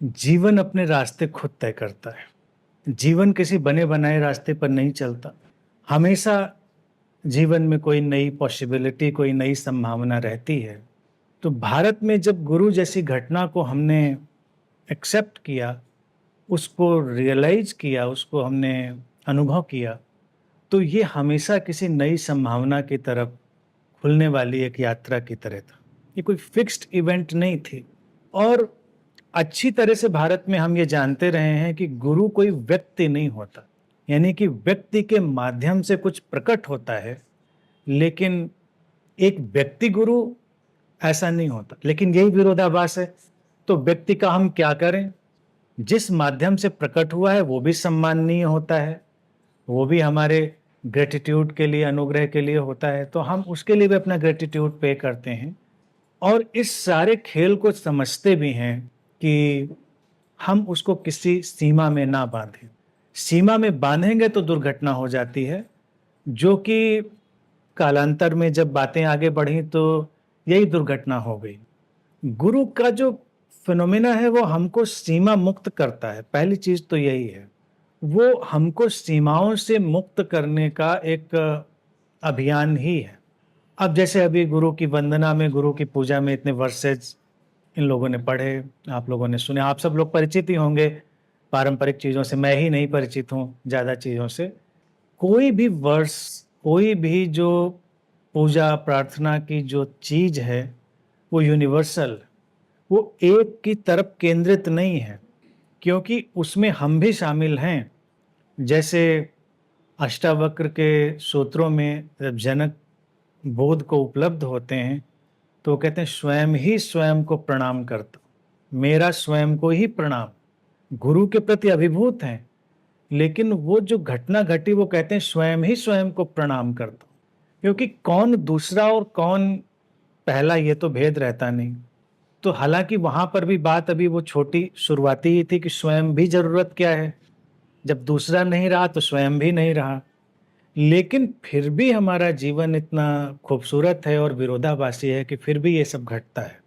जीवन अपने रास्ते खुद तय करता है। जीवन किसी बने बनाए रास्ते पर नहीं चलता। हमेशा जीवन में कोई नई पॉसिबिलिटी, कोई नई संभावना रहती है। तो भारत में जब गुरु जैसी घटना को हमने एक्सेप्ट किया, उसको रियलाइज़ किया, उसको हमने अनुभव किया, तो ये हमेशा किसी नई संभावना की तरफ खुलने वाली एक यात्रा की तरह था। ये कोई फिक्स्ड इवेंट नहीं थी। और अच्छी तरह से भारत में हम ये जानते रहे हैं कि गुरु कोई व्यक्ति नहीं होता, यानी कि व्यक्ति के माध्यम से कुछ प्रकट होता है, लेकिन एक व्यक्ति गुरु ऐसा नहीं होता। लेकिन यही विरोधाभास है। तो व्यक्ति का हम क्या करें? जिस माध्यम से प्रकट हुआ है वो भी सम्माननीय होता है, वो भी हमारे ग्रेटिट्यूड के लिए, अनुग्रह के लिए होता है, तो हम उसके लिए भी अपना ग्रेटिट्यूड पे करते हैं। और इस सारे खेल को समझते भी हैं कि हम उसको किसी सीमा में ना बांधें। सीमा में बांधेंगे तो दुर्घटना हो जाती है, जो कि कालांतर में जब बातें आगे बढ़ी तो यही दुर्घटना हो गई। गुरु का जो फिनोमेना है वो हमको सीमा मुक्त करता है। पहली चीज तो यही है, वो हमको सीमाओं से मुक्त करने का एक अभियान ही है। अब जैसे अभी गुरु की वंदना में, गुरु की पूजा में इतने वर्सेज इन लोगों ने पढ़े, आप लोगों ने सुने, आप सब लोग परिचित ही होंगे पारंपरिक चीज़ों से। मैं ही नहीं परिचित हूँ ज़्यादा चीज़ों से। कोई भी वर्स, कोई भी जो पूजा प्रार्थना की जो चीज़ है वो यूनिवर्सल, वो एक की तरफ केंद्रित नहीं है, क्योंकि उसमें हम भी शामिल हैं। जैसे अष्टावक्र के सूत्रों में जब जनक बोध को उपलब्ध होते हैं तो कहते हैं स्वयं ही स्वयं को प्रणाम करता, मेरा स्वयं को ही प्रणाम। गुरु के प्रति अभिभूत हैं, लेकिन वो जो घटना घटी वो कहते हैं स्वयं ही स्वयं को प्रणाम करता, क्योंकि कौन दूसरा और कौन पहला ये तो भेद रहता नहीं। तो हालांकि वहां पर भी बात अभी वो छोटी शुरुआती ही थी कि स्वयं भी जरूरत क्या है, जब दूसरा नहीं रहा तो स्वयं भी नहीं रहा। लेकिन फिर भी हमारा जीवन इतना खूबसूरत है और विरोधाभासी है कि फिर भी ये सब घटता है।